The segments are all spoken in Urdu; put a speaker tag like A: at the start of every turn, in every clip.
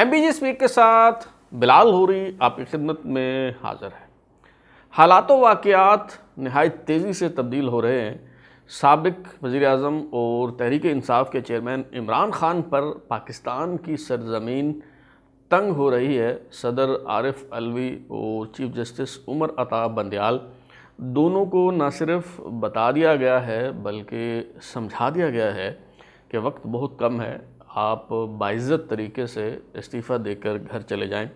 A: ایم بی جی اسپیک کے ساتھ بلال ہوری آپ کی خدمت میں حاضر ہے۔ حالات و واقعات نہایت تیزی سے تبدیل ہو رہے ہیں۔ سابق وزیر اعظم اور تحریک انصاف کے چیئرمین عمران خان پر پاکستان کی سرزمین تنگ ہو رہی ہے۔ صدر عارف علوی اور چیف جسٹس عمر عطا بندیال دونوں کو نہ صرف بتا دیا گیا ہے بلکہ سمجھا دیا گیا ہے کہ وقت بہت کم ہے، آپ باعزت طریقے سے استعفیٰ دے کر گھر چلے جائیں۔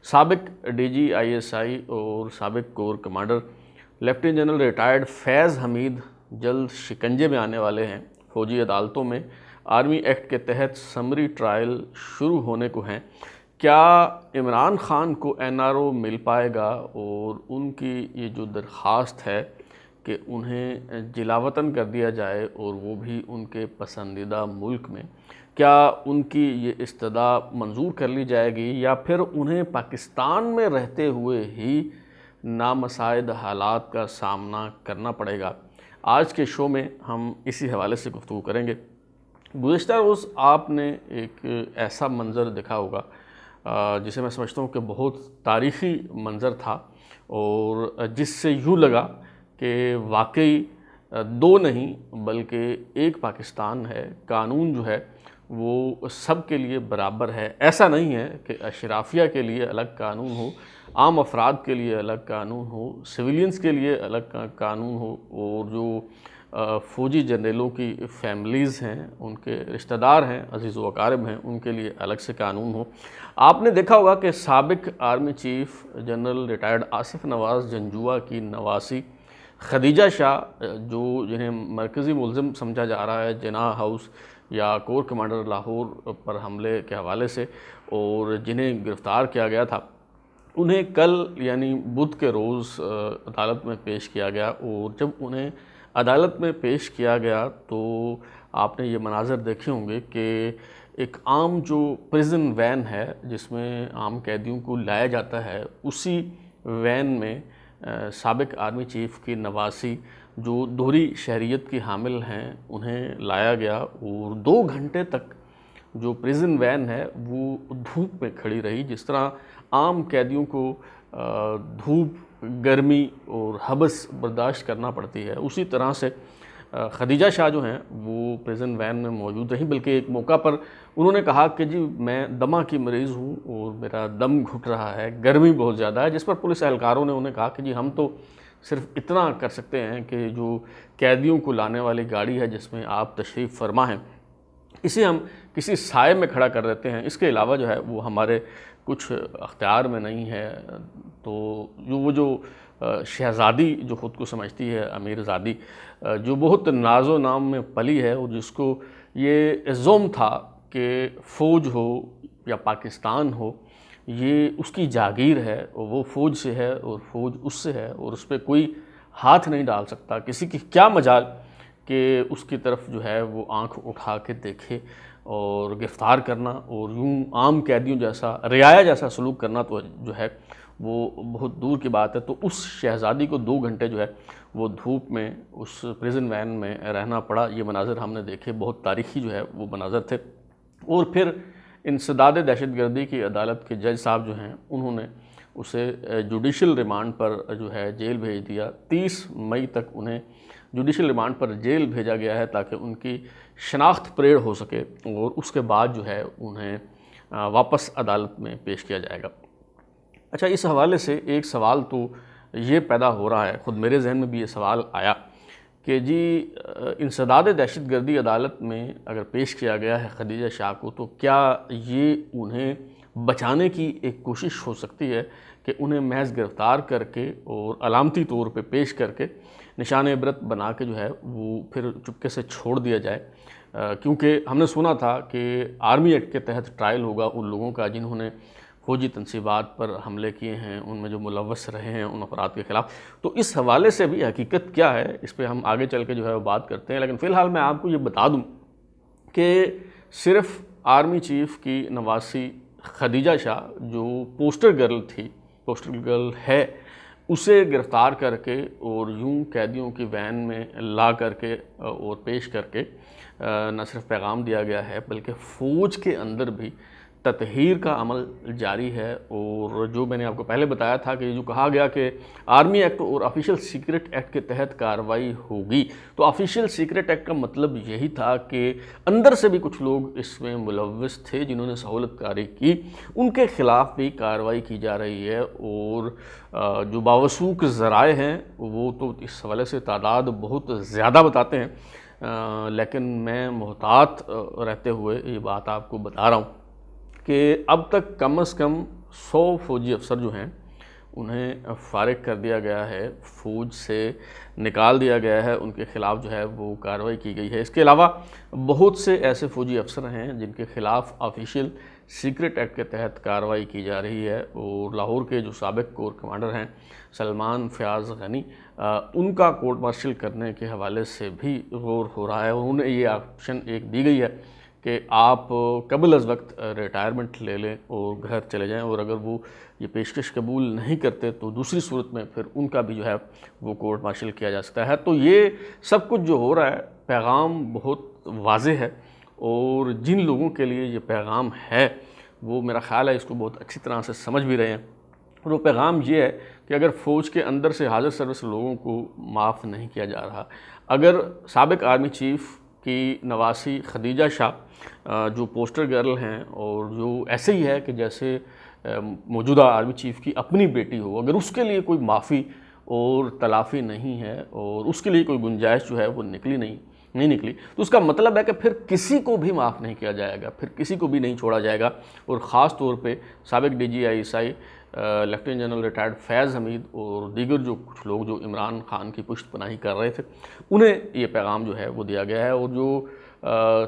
A: سابق D G I S I اور سابق corps commander lieutenant general retired Faiz Hameed جلد شکنجے میں آنے والے ہیں۔ فوجی عدالتوں میں آرمی ایکٹ کے تحت سمری ٹرائل شروع ہونے کو ہیں۔ کیا عمران خان کو این آر او مل پائے گا؟ اور ان کی یہ جو درخواست ہے کہ انہیں جلا وطن کر دیا جائے اور وہ بھی ان کے پسندیدہ ملک میں، کیا ان کی یہ استدعا منظور کر لی جائے گی یا پھر انہیں پاکستان میں رہتے ہوئے ہی نامساعد حالات کا سامنا کرنا پڑے گا؟ آج کے شو میں ہم اسی حوالے سے گفتگو کریں گے۔ گزشتہ روز آپ نے ایک ایسا منظر دیکھا ہوگا جسے میں سمجھتا ہوں کہ بہت تاریخی منظر تھا، اور جس سے یوں لگا کہ واقعی دو نہیں بلکہ ایک پاکستان ہے۔ قانون جو ہے وہ سب کے لیے برابر ہے۔ ایسا نہیں ہے کہ اشرافیہ کے لیے الگ قانون ہو، عام افراد کے لیے الگ قانون ہو، سویلینز کے لیے الگ قانون ہو، اور جو فوجی جنرلوں کی فیملیز ہیں، ان کے رشتہ دار ہیں، عزیز و اقارب ہیں، ان کے لیے الگ سے قانون ہو۔ آپ نے دیکھا ہوگا کہ سابق army chief general retired Asif Nawaz Janjua کی نواسی خدیجہ شاہ، جنہیں مرکزی ملزم سمجھا جا رہا ہے جناح ہاؤس یا کور کمانڈر لاہور پر حملے کے حوالے سے، اور جنہیں گرفتار کیا گیا تھا، انہیں کل یعنی بدھ کے روز عدالت میں پیش کیا گیا۔ اور جب انہیں عدالت میں پیش کیا گیا تو آپ نے یہ مناظر دیکھے ہوں گے کہ ایک عام جو پریزن وین ہے جس میں عام قیدیوں کو لایا جاتا ہے، اسی وین میں سابق آرمی چیف کی نواسی جو دوہری شہریت کی حامل ہیں انہیں لایا گیا، اور 2 گھنٹے تک جو پریزن وین ہے وہ دھوپ میں کھڑی رہی۔ جس طرح عام قیدیوں کو دھوپ، گرمی اور حبس برداشت کرنا پڑتی ہے، اسی طرح سے خدیجہ شاہ جو ہیں وہ پریزن وین میں موجود رہیں، بلکہ ایک موقع پر انہوں نے کہا کہ جی میں دمہ کی مریض ہوں اور میرا دم گھٹ رہا ہے، گرمی بہت زیادہ ہے، جس پر پولیس اہلکاروں نے انہیں کہا کہ جی ہم تو صرف اتنا کر سکتے ہیں کہ جو قیدیوں کو لانے والی گاڑی ہے جس میں آپ تشریف فرما ہیں، اسے ہم کسی سائے میں کھڑا کر دیتے ہیں، اس کے علاوہ جو ہے وہ ہمارے کچھ اختیار میں نہیں ہے۔ تو وہ جو شہزادی جو خود کو سمجھتی ہے امیر زادی، جو بہت ناز و نام میں پلی ہے، اور جس کو یہ زوم تھا کہ فوج ہو یا پاکستان ہو یہ اس کی جاگیر ہے، اور وہ فوج سے ہے اور فوج اس سے ہے، اور اس پہ کوئی ہاتھ نہیں ڈال سکتا۔ کسی کی کیا مجال کہ اس کی طرف جو ہے وہ آنکھ اٹھا کے دیکھے، اور گرفتار کرنا اور یوں عام قیدیوں جیسا رعایا جیسا سلوک کرنا تو جو ہے وہ بہت دور کی بات ہے۔ تو اس شہزادی کو 2 گھنٹے جو ہے وہ دھوپ میں اس پریزن وین میں رہنا پڑا۔ یہ مناظر ہم نے دیکھے، بہت تاریخی جو ہے وہ مناظر تھے۔ اور پھر انسداد دہشت گردی کی عدالت کے جج صاحب جو ہیں انہوں نے اسے جوڈیشل ریمانڈ پر جو ہے جیل بھیج دیا۔ 30 مئی تک انہیں جوڈیشل ریمانڈ پر جیل بھیجا گیا ہے تاکہ ان کی شناخت پریڈ ہو سکے، اور اس کے بعد جو ہے انہیں واپس عدالت میں پیش کیا جائے گا۔ اچھا، اس حوالے سے ایک سوال تو یہ پیدا ہو رہا ہے، خود میرے ذہن میں بھی یہ سوال آیا کہ جی انسداد دہشت گردی عدالت میں اگر پیش کیا گیا ہے خدیجہ شاہ کو، تو کیا یہ انہیں بچانے کی ایک کوشش ہو سکتی ہے کہ انہیں محض گرفتار کر کے اور علامتی طور پہ پیش کر کے نشان عبرت بنا کے جو ہے وہ پھر چپکے سے چھوڑ دیا جائے؟ کیونکہ ہم نے سنا تھا کہ آرمی ایکٹ کے تحت ٹرائل ہوگا ان لوگوں کا جنہوں نے فوجی تنصیبات پر حملے کیے ہیں، ان میں جو ملوث رہے ہیں ان افراد کے خلاف۔ تو اس حوالے سے بھی حقیقت کیا ہے اس پہ ہم آگے چل کے جو ہے وہ بات کرتے ہیں، لیکن فی الحال میں آپ کو یہ بتا دوں کہ صرف آرمی چیف کی نواسی خدیجہ شاہ جو پوسٹر گرل تھی، پوسٹر گرل ہے، اسے گرفتار کر کے اور یوں قیدیوں کی وین میں لا کر کے اور پیش کر کے نہ صرف پیغام دیا گیا ہے بلکہ فوج کے اندر بھی تطہیر کا عمل جاری ہے، اور جو میں نے آپ کو پہلے بتایا تھا کہ جو کہا گیا کہ آرمی ایکٹ اور آفیشیل سیکرٹ ایکٹ کے تحت کارروائی ہوگی، تو آفیشیل سیکرٹ ایکٹ کا مطلب یہی تھا کہ اندر سے بھی کچھ لوگ اس میں ملوث تھے جنہوں نے سہولت کاری کی، ان کے خلاف بھی کارروائی کی جا رہی ہے، اور جو باوثوق ذرائع ہیں وہ تو اس حوالے سے تعداد بہت زیادہ بتاتے ہیں، لیکن میں محتاط رہتے ہوئے یہ بات آپ کو بتا رہا ہوں کہ اب تک کم از کم 100 فوجی افسر جو ہیں انہیں فارغ کر دیا گیا ہے، فوج سے نکال دیا گیا ہے، ان کے خلاف جو ہے وہ کارروائی کی گئی ہے۔ اس کے علاوہ بہت سے ایسے فوجی افسر ہیں جن کے خلاف آفیشیل سیکرٹ ایکٹ کے تحت کارروائی کی جا رہی ہے، اور لاہور کے جو سابق کور کمانڈر ہیں سلمان فیاض غنی، ان کا کورٹ مارشل کرنے کے حوالے سے بھی غور ہو رہا ہے، اور انہیں یہ آپشن ایک دی گئی ہے کہ آپ قبل از وقت ریٹائرمنٹ لے لیں اور گھر چلے جائیں، اور اگر وہ یہ پیشکش قبول نہیں کرتے تو دوسری صورت میں پھر ان کا بھی جو ہے وہ کورٹ مارشل کیا جا سکتا ہے۔ تو یہ سب کچھ جو ہو رہا ہے، پیغام بہت واضح ہے، اور جن لوگوں کے لیے یہ پیغام ہے وہ میرا خیال ہے اس کو بہت اچھی طرح سے سمجھ بھی رہے ہیں، اور وہ پیغام یہ ہے کہ اگر فوج کے اندر سے حاضر سروس لوگوں کو معاف نہیں کیا جا رہا، اگر سابق آرمی چیف کی نواسی خدیجہ شاہ جو پوسٹر گرل ہیں، اور جو ایسے ہی ہے کہ جیسے موجودہ آرمی چیف کی اپنی بیٹی ہو، اگر اس کے لیے کوئی معافی اور تلافی نہیں ہے، اور اس کے لیے کوئی گنجائش جو ہے وہ نہیں نکلی، تو اس کا مطلب ہے کہ پھر کسی کو بھی معاف نہیں کیا جائے گا، پھر کسی کو بھی نہیں چھوڑا جائے گا، اور خاص طور پہ سابق D G I S I lieutenant general retired Faiz Hameed اور دیگر جو کچھ لوگ جو عمران خان کی پشت پناہی کر رہے تھے، انہیں یہ پیغام جو ہے وہ دیا گیا ہے۔ اور جو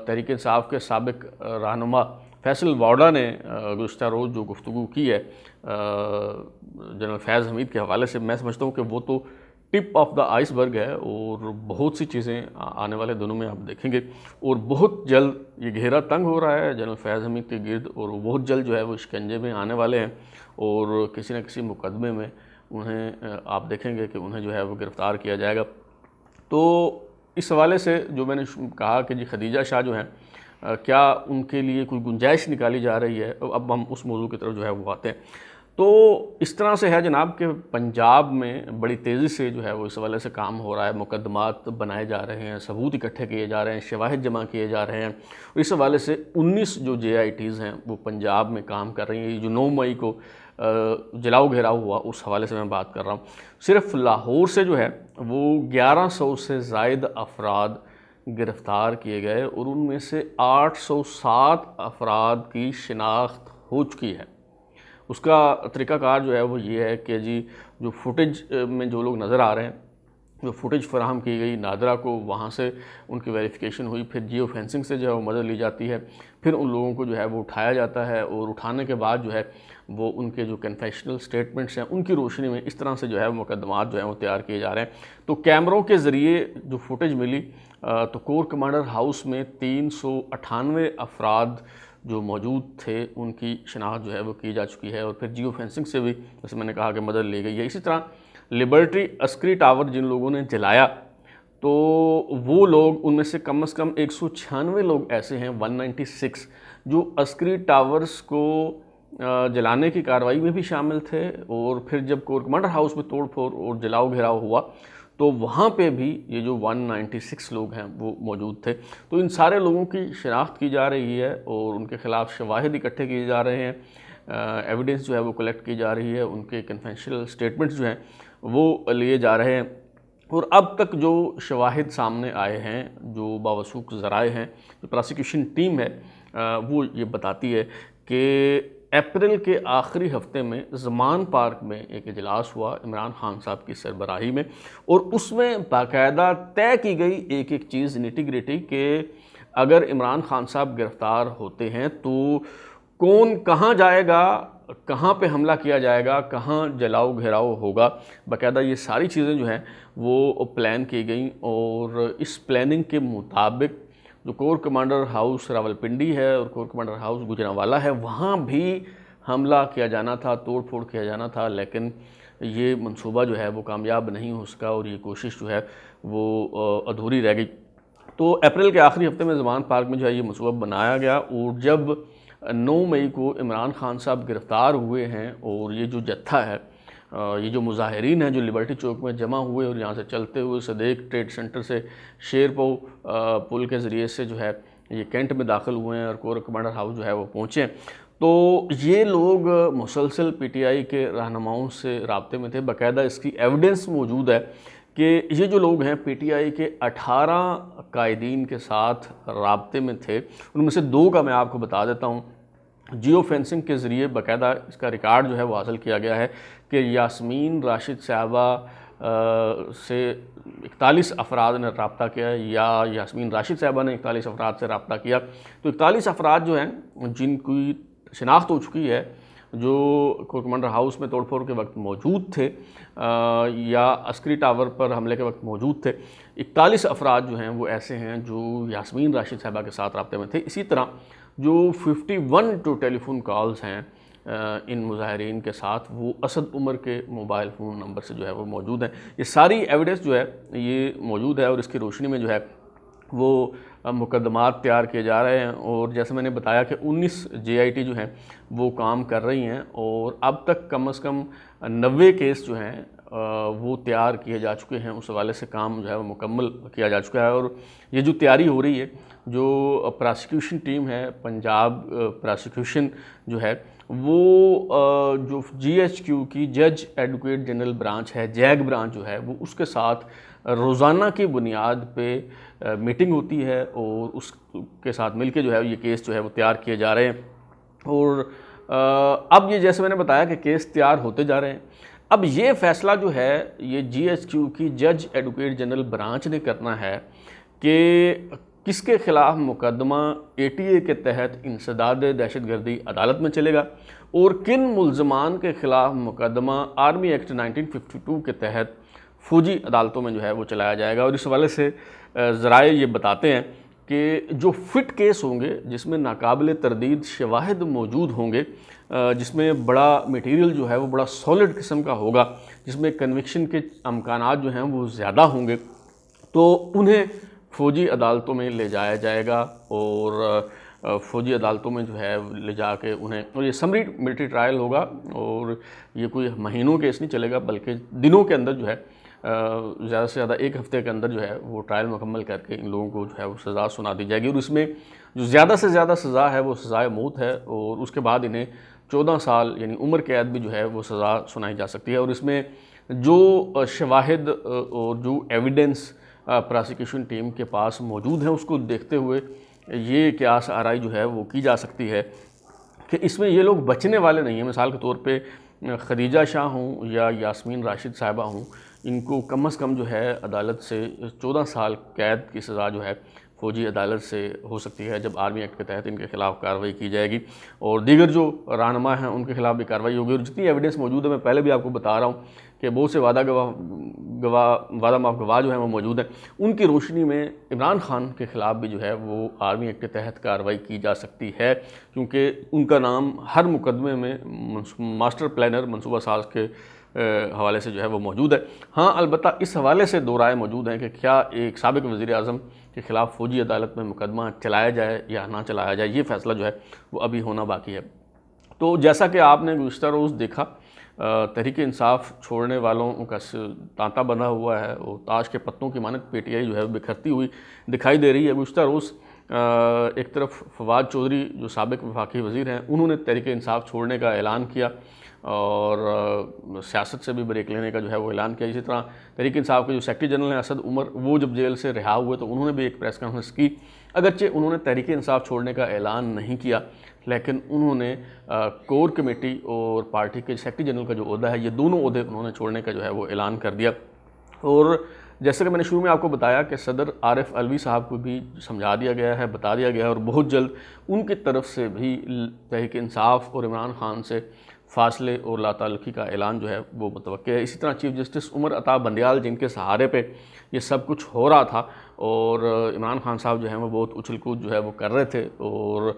A: تحریک انصاف کے سابق رہنما فیصل واؤڈا نے گزشتہ روز جو گفتگو کی ہے جنرل فیض حمید کے حوالے سے، میں سمجھتا ہوں کہ وہ تو ٹپ آف دا آئس برگ ہے، اور بہت سی چیزیں آنے والے دنوں میں آپ دیکھیں گے، اور بہت جلد یہ گھیرا تنگ ہو رہا ہے جنرل فیض حمید کے گرد، اور وہ بہت جلد جو ہے وہ شکنجے میں آنے والے ہیں، اور کسی نہ کسی مقدمے میں انہیں آپ دیکھیں گے کہ انہیں جو ہے وہ گرفتار کیا جائے گا۔ تو اس حوالے سے جو میں نے کہا کہ جی خدیجہ شاہ جو ہیں، کیا ان کے لیے کوئی گنجائش نکالی جا رہی ہے، اب ہم اس موضوع کی طرف جو ہے وہ آتے ہیں۔ تو اس طرح سے ہے جناب کہ پنجاب میں بڑی تیزی سے جو ہے وہ اس حوالے سے کام ہو رہا ہے، مقدمات بنائے جا رہے ہیں، ثبوت اکٹھے کیے جا رہے ہیں، شواہد جمع کیے جا رہے ہیں، اور اس حوالے سے 19 جو جے آئی ٹیز ہیں وہ پنجاب میں کام کر رہی ہیں۔ جو 9 مئی کو جلاؤ گھیراؤ ہوا اس حوالے سے میں بات کر رہا ہوں، صرف لاہور سے جو ہے وہ 1100 سے زائد افراد گرفتار کیے گئے، اور ان میں سے 807 افراد کی شناخت ہو چکی ہے۔ اس کا طریقہ کار جو ہے وہ یہ ہے کہ جی جو فوٹیج میں جو لوگ نظر آ رہے ہیں، جو فوٹیج فراہم کی گئی نادرا کو، وہاں سے ان کی ویریفیکیشن ہوئی، پھر جیو فینسنگ سے جو ہے وہ مدد لی جاتی ہے، پھر ان لوگوں کو جو ہے وہ اٹھایا جاتا ہے، اور اٹھانے کے بعد جو ہے وہ ان کے جو کنفیشنل سٹیٹمنٹس ہیں ان کی روشنی میں اس طرح سے جو ہے مقدمات جو ہیں وہ تیار کیے جا رہے ہیں۔ تو کیمروں کے ذریعے جو فوٹیج ملی، تو کور کمانڈر ہاؤس میں 398 افراد جو موجود تھے ان کی شناخت جو ہے وہ کی جا چکی ہے، اور پھر جیو فینسنگ سے بھی جیسے میں نے کہا کہ مدد لی گئی ہے۔ اسی طرح لبرٹی عسکری ٹاور جن لوگوں نے جلایا، تو وہ لوگ ان میں سے کم از کم 196 لوگ ایسے ہیں، 196 جو عسکری ٹاورز کو جلانے کی کارروائی میں بھی شامل تھے، اور پھر جب کور کمانڈر ہاؤس میں توڑ پھوڑ اور جلاؤ گھیراؤ ہوا تو وہاں پہ بھی یہ جو 196 لوگ ہیں وہ موجود تھے۔ تو ان سارے لوگوں کی شناخت کی جا رہی ہے، اور ان کے خلاف شواہد اکٹھے کیے جا رہے ہیں، ایویڈنس جو ہے وہ کلیکٹ کی جا رہی ہے، ان کے کنفیشنل سٹیٹمنٹس جو ہیں وہ لیے جا رہے ہیں، اور اب تک جو شواہد سامنے آئے ہیں، جو باوثوق ذرائع ہیں، جو پراسیکیوشن ٹیم ہے وہ یہ بتاتی ہے کہ اپریل کے آخری ہفتے میں زمان پارک میں ایک اجلاس ہوا عمران خان صاحب کی سربراہی میں، اور اس میں باقاعدہ طے کی گئی ایک ایک چیز نیٹی گریٹی کہ اگر عمران خان صاحب گرفتار ہوتے ہیں تو کون کہاں جائے گا، کہاں پہ حملہ کیا جائے گا، کہاں جلاؤ گھیراؤ ہوگا، باقاعدہ یہ ساری چیزیں جو ہیں وہ پلان کی گئیں، اور اس پلاننگ کے مطابق جو کور کمانڈر ہاؤس راولپنڈی ہے اور کور کمانڈر ہاؤس گوجرانوالا ہے، وہاں بھی حملہ کیا جانا تھا، توڑ پھوڑ کیا جانا تھا، لیکن یہ منصوبہ جو ہے وہ کامیاب نہیں ہو سکا، اور یہ کوشش جو ہے وہ ادھوری رہ گئی۔ تو اپریل کے آخری ہفتے میں زمان پارک میں جو ہے یہ منصوبہ بنایا گیا، اور جب 9 مئی کو عمران خان صاحب گرفتار ہوئے ہیں، اور یہ جو جتھا ہے، یہ جو مظاہرین ہیں جو لبرٹی چوک میں جمع ہوئے اور یہاں سے چلتے ہوئے صدیق ٹریڈ سینٹر سے شیرپو پل کے ذریعے سے جو ہے یہ کینٹ میں داخل ہوئے ہیں اور کور کمانڈر ہاؤس جو ہے وہ پہنچے ہیں، تو یہ لوگ مسلسل پی ٹی آئی کے رہنماؤں سے رابطے میں تھے۔ باقاعدہ اس کی ایویڈنس موجود ہے کہ یہ جو لوگ ہیں پی ٹی آئی کے 18 قائدین کے ساتھ رابطے میں تھے، ان میں سے 2 کا میں آپ کو بتا دیتا ہوں۔ جیو فینسنگ کے ذریعے باقاعدہ اس کا ریکارڈ جو ہے وہ حاصل کیا گیا ہے کہ یاسمین راشد صاحبہ سے 41 افراد نے رابطہ کیا، یا یاسمین راشد صاحبہ نے 41 افراد سے رابطہ کیا، تو 41 افراد جو ہیں جن کی شناخت ہو چکی ہے، جو کور کمانڈر ہاؤس میں توڑ پھوڑ کے وقت موجود تھے یا عسکری ٹاور پر حملے کے وقت موجود تھے، 41 افراد جو ہیں وہ ایسے ہیں جو یاسمین راشد صاحبہ کے ساتھ رابطے میں تھے۔ اسی طرح جو 51 ٹیلی فون کالز ہیں ان مظاہرین کے ساتھ، وہ اسد عمر کے موبائل فون نمبر سے جو ہے وہ موجود ہیں۔ یہ ساری ایویڈنس جو ہے یہ موجود ہے، اور اس کی روشنی میں جو ہے وہ مقدمات تیار کیے جا رہے ہیں، اور جیسے میں نے بتایا کہ 19 جے آئی ٹی جو ہیں وہ کام کر رہی ہیں، اور اب تک کم از کم 90 کیس جو ہیں وہ تیار کیے جا چکے ہیں۔ اس حوالے سے کام جو ہے وہ مکمل کیا جا چکا ہے، اور یہ جو تیاری ہو رہی ہے، جو پراسیکیوشن ٹیم ہے پنجاب پراسیکیوشن جو ہے وہ جو جی ایچ کیو کی جج ایڈوکیٹ جنرل برانچ ہے، جیگ برانچ جو ہے وہ اس کے ساتھ روزانہ کی بنیاد پہ میٹنگ ہوتی ہے، اور اس کے ساتھ مل کے جو ہے یہ کیس جو ہے وہ تیار کیے جا رہے ہیں۔ اور اب یہ جیسے میں نے بتایا کہ کیس تیار ہوتے جا رہے ہیں، اب یہ فیصلہ جو ہے یہ جی ایچ کیو کی جج ایڈوکیٹ جنرل برانچ نے کرنا ہے کہ کس کے خلاف مقدمہ اے ٹی اے کے تحت انسداد دہشت گردی عدالت میں چلے گا، اور کن ملزمان کے خلاف مقدمہ آرمی ایکٹ 1952 کے تحت فوجی عدالتوں میں جو ہے وہ چلایا جائے گا۔ اور اس حوالے سے ذرائع یہ بتاتے ہیں کہ جو فٹ کیس ہوں گے، جس میں ناقابل تردید شواہد موجود ہوں گے، جس میں بڑا میٹیریل جو ہے وہ بڑا سالڈ قسم کا ہوگا، جس میں کنوکشن کے امکانات جو ہیں وہ زیادہ ہوں گے، تو انہیں فوجی عدالتوں میں لے جایا جائے گا، اور فوجی عدالتوں میں جو ہے لے جا کے انہیں، اور یہ سمری ملٹری ٹرائل ہوگا، اور یہ کوئی مہینوں کیس نہیں چلے گا بلکہ دنوں کے اندر جو ہے زیادہ سے زیادہ 1 ہفتے کے اندر جو ہے وہ ٹرائل مکمل کر کے ان لوگوں کو جو ہے وہ سزا سنا دی جائے گی، اور اس میں جو زیادہ سے زیادہ سزا ہے وہ سزائے موت ہے، اور اس کے بعد انہیں 14 سال یعنی عمر قید بھی جو ہے وہ سزا سنائی جا سکتی ہے۔ اور اس میں جو شواہد اور جو ایویڈنس پراسیکیوشن ٹیم کے پاس موجود ہیں، اس کو دیکھتے ہوئے یہ قیاس آرائی جو ہے وہ کی جا سکتی ہے کہ اس میں یہ لوگ بچنے والے نہیں ہیں۔ مثال کے طور پہ خدیجہ شاہ ہوں یا یاسمین راشد صاحبہ ہوں، ان کو کم از کم جو ہے عدالت سے 14 سال قید کی سزا جو ہے فوجی عدالت سے ہو سکتی ہے، جب آرمی ایکٹ کے تحت ان کے خلاف کارروائی کی جائے گی، اور دیگر جو رہنما ہیں ان کے خلاف بھی کارروائی ہوگی۔ اور جتنی ایویڈنس موجود ہے، میں پہلے بھی آپ کو بتا رہا ہوں کہ بہت سے وعدہ معاف گواہ جو ہیں وہ موجود ہیں، ان کی روشنی میں عمران خان کے خلاف بھی جو ہے وہ آرمی ایکٹ کے تحت کارروائی کی جا سکتی ہے، کیونکہ ان کا نام ہر مقدمے میں ماسٹر پلانر منصوبہ ساز کے حوالے سے جو ہے وہ موجود ہے۔ ہاں البتہ اس حوالے سے 2 رائے موجود ہیں کہ کیا ایک سابق وزیر اعظم کے خلاف فوجی عدالت میں مقدمہ چلایا جائے یا نہ چلایا جائے، یہ فیصلہ جو ہے وہ ابھی ہونا باقی ہے۔ تو جیسا کہ آپ نے گزشتہ روز دیکھا، تحریک انصاف چھوڑنے والوں کا تانتا بنا ہوا ہے، اور تاش کے پتوں کی مانند پی ٹی آئی جو ہے بکھرتی ہوئی دکھائی دے رہی ہے۔ گزشتہ روز ایک طرف فواد چودھری جو سابق وفاقی وزیر ہیں، انہوں نے تحریک انصاف چھوڑنے کا اعلان کیا، اور سیاست سے بھی بریک لینے کا جو ہے وہ اعلان کیا۔ اسی طرح تحریک انصاف کے جو سیکرٹری جنرل ہیں اسد عمر، وہ جب جیل سے رہا ہوئے تو انہوں نے بھی ایک پریس کانفرنس کی، اگرچہ انہوں نے تحریک انصاف چھوڑنے کا اعلان نہیں کیا، لیکن انہوں نے کور کمیٹی اور پارٹی کے سیکرٹری جنرل کا جو عہدہ ہے، یہ دونوں عہدے انہوں نے چھوڑنے کا جو ہے وہ اعلان کر دیا۔ اور جیسے کہ میں نے شروع میں آپ کو بتایا کہ صدر عارف علوی صاحب کو بھی سمجھا دیا گیا ہے، بتا دیا گیا ہے، اور بہت جلد ان کی طرف سے بھی تحریک انصاف اور عمران خان سے فاصلے اور لا تعلقی کا اعلان جو ہے وہ متوقع ہے۔ اسی طرح چیف جسٹس عمر عطا بندیال، جن کے سہارے پہ یہ سب کچھ ہو رہا تھا، اور عمران خان صاحب جو ہیں وہ بہت اچھل کود جو ہے وہ کر رہے تھے، اور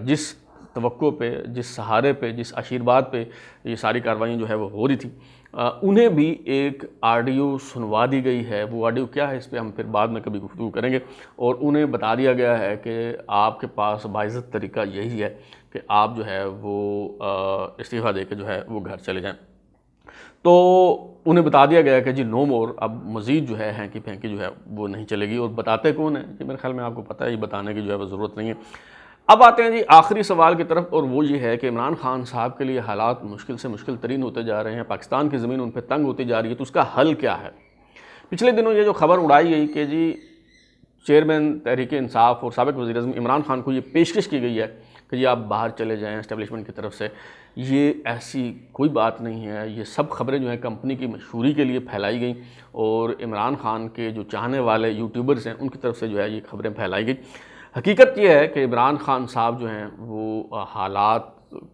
A: جس توقع پہ، جس سہارے پہ، جس آشیرواد پہ یہ ساری کارروائیاں جو ہے وہ ہو رہی تھی، انہیں بھی ایک آڈیو سنوا دی گئی ہے۔ وہ آڈیو کیا ہے اس پہ ہم پھر بعد میں کبھی گفتگو کریں گے، اور انہیں بتا دیا گیا ہے کہ آپ کے پاس باعزت طریقہ یہی ہے کہ آپ جو ہے وہ استعفیٰ دے کے جو ہے وہ گھر چلے جائیں۔ تو انہیں بتا دیا گیا کہ جی نو مور، اب مزید جو ہے ہینکی پھینکی جو ہے وہ نہیں چلے گی۔ اور بتاتے کون ہیں کہ میرے خیال میں آپ کو پتہ ہے، یہ بتانے کی جو ہے وہ ضرورت نہیں ہے۔ اب آتے ہیں جی آخری سوال کی طرف، اور وہ یہ ہے کہ عمران خان صاحب کے لیے حالات مشکل سے مشکل ترین ہوتے جا رہے ہیں، پاکستان کی زمین ان پہ تنگ ہوتی جا رہی ہے، تو اس کا حل کیا ہے؟ پچھلے دنوں یہ جو خبر اڑائی گئی کہ جی چیئرمین تحریک انصاف اور سابق وزیر اعظم عمران خان کو یہ پیشکش کی گئی ہے کہ جی آپ باہر چلے جائیں اسٹیبلشمنٹ کی طرف سے، یہ ایسی کوئی بات نہیں ہے۔ یہ سب خبریں جو ہیں کمپنی کی مشہوری کے لیے پھیلائی گئیں، اور عمران خان کے جو چاہنے والے یوٹیوبرز ہیں ان کی طرف سے جو ہے یہ خبریں پھیلائی گئی۔ حقیقت یہ ہے کہ عمران خان صاحب جو ہیں وہ حالات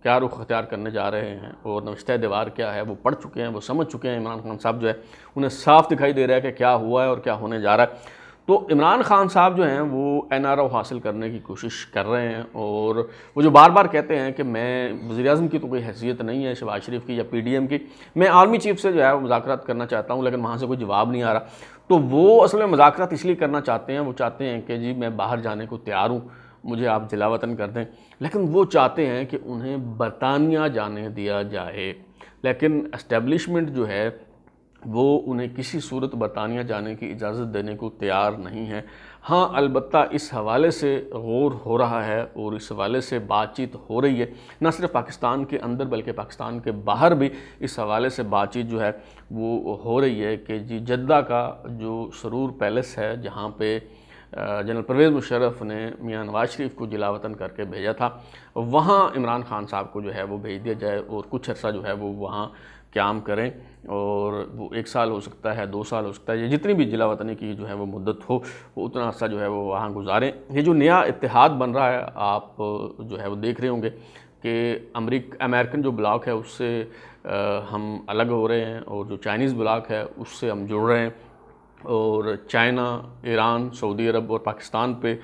A: کیا رخ اختیار کرنے جا رہے ہیں اور نوشتہ دیوار کیا ہے وہ پڑھ چکے ہیں، وہ سمجھ چکے ہیں۔ عمران خان صاحب جو ہے انہیں صاف دکھائی دے رہا ہے کہ کیا ہوا ہے اور کیا ہونے جا رہا ہے۔ تو عمران خان صاحب جو ہیں وہ NRO حاصل کرنے کی کوشش کر رہے ہیں، اور وہ جو بار بار کہتے ہیں کہ میں وزیر اعظم کی تو کوئی حیثیت نہیں ہے شہباز شریف کی یا PDM کی، میں عالمی چیف سے جو ہے وہ مذاکرات کرنا چاہتا ہوں، لیکن وہاں سے کوئی جواب نہیں آ رہا۔ تو وہ اصل میں مذاکرات اس لیے کرنا چاہتے ہیں، وہ چاہتے ہیں کہ جی میں باہر جانے کو تیار ہوں، مجھے آپ جلا وطن کر دیں، لیکن وہ چاہتے ہیں کہ انہیں برطانیہ جانے دیا جائے، لیکن اسٹیبلشمنٹ جو ہے وہ انہیں کسی صورت برطانیہ جانے کی اجازت دینے کو تیار نہیں ہے۔ ہاں البتہ اس حوالے سے غور ہو رہا ہے اور اس حوالے سے بات چیت ہو رہی ہے، نہ صرف پاکستان کے اندر بلکہ پاکستان کے باہر بھی اس حوالے سے بات چیت جو ہے وہ ہو رہی ہے کہ جی جدہ کا جو سرور پیلس ہے جہاں پہ جنرل پرویز مشرف نے میاں نواز شریف کو جلا وطن کر کے بھیجا تھا، وہاں عمران خان صاحب کو جو ہے وہ بھیج دیا جائے اور کچھ عرصہ جو ہے وہ وہاں قیام کریں، اور وہ 1 سال ہو سکتا ہے، 2 سال ہو سکتا ہے، یہ جتنی بھی جلا وطنی کی جو ہے وہ مدت ہو وہ اتنا عرصہ جو ہے وہ وہاں گزاریں۔ یہ جو نیا اتحاد بن رہا ہے آپ جو ہے وہ دیکھ رہے ہوں گے کہ امریکن جو بلاک ہے اس سے ہم الگ ہو رہے ہیں، اور جو چائنیز بلاک ہے اس سے ہم جڑ رہے ہیں، اور چائنا، ایران، سعودی عرب اور پاکستان پہ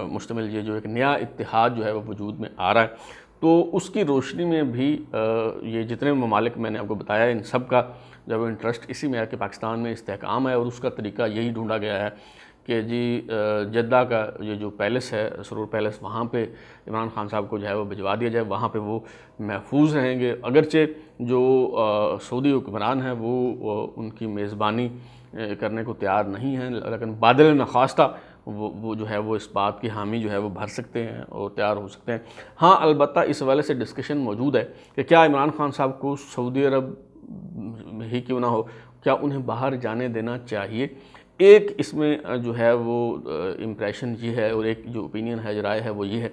A: مشتمل یہ جو ایک نیا اتحاد جو ہے وہ وجود میں آ رہا ہے۔ تو اس کی روشنی میں بھی یہ جتنے ممالک میں نے آپ کو بتایا ان سب کا جب انٹرسٹ اسی میں ہے کہ پاکستان میں استحکام ہے، اور اس کا طریقہ یہی ڈھونڈا گیا ہے کہ جی جدہ کا یہ جو پیلس ہے سرور پیلس، وہاں پہ عمران خان صاحب کو جو ہے وہ بھجوا دیا جائے، وہاں پہ وہ محفوظ رہیں گے۔ اگرچہ جو سعودی حکمران ہیں وہ ان کی میزبانی کرنے کو تیار نہیں ہیں، لیکن بادل نخواستہ وہ جو ہے وہ اس بات کی حامی جو ہے وہ بھر سکتے ہیں اور تیار ہو سکتے ہیں۔ ہاں البتہ اس حوالے سے ڈسکشن موجود ہے کہ کیا عمران خان صاحب کو سعودی عرب ہی کیوں نہ ہو، کیا انہیں باہر جانے دینا چاہیے؟ ایک اس میں جو ہے وہ امپریشن یہ ہے، اور ایک جو اوپینین ہے، جو رائے ہے وہ یہ ہے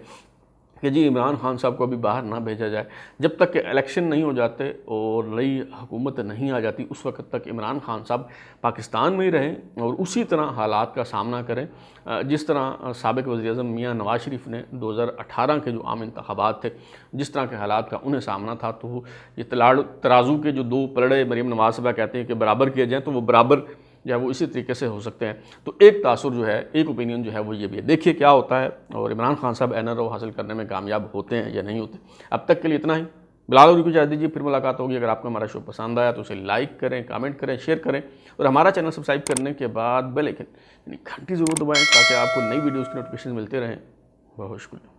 A: کہ جی عمران خان صاحب کو ابھی باہر نہ بھیجا جائے، جب تک کہ الیکشن نہیں ہو جاتے اور نئی حکومت نہیں آ جاتی اس وقت تک عمران خان صاحب پاکستان میں ہی رہیں اور اسی طرح حالات کا سامنا کریں جس طرح سابق وزیر اعظم میاں نواز شریف نے 2018 کے جو عام انتخابات تھے جس طرح کے حالات کا انہیں سامنا تھا۔ تو یہ ترازو کے جو 2 پلڑے مریم نواز صاحبہ کہتے ہیں کہ برابر کیے جائیں، تو وہ برابر جو ہے وہ اسی طریقے سے ہو سکتے ہیں۔ تو ایک تاثر جو ہے، ایک اوپینین جو ہے وہ یہ بھی ہے، دیکھیے کیا ہوتا ہے اور عمران خان صاحب NRO حاصل کرنے میں کامیاب ہوتے ہیں یا نہیں ہوتے۔ اب تک کے لیے اتنا ہی، بلال ہوری کو اجازت دیجیے، پھر ملاقات ہوگی۔ اگر آپ کو ہمارا شو پسند آیا تو اسے لائک کریں، کامنٹ کریں، شیئر کریں، اور ہمارا چینل سبسکرائب کرنے کے بعد بیل آئکن یعنی گھنٹی ضرور دبائیں تاکہ آپ کو نئی ویڈیوز کی نوٹیفیکیشن ملتے رہیں۔ بہت شکریہ۔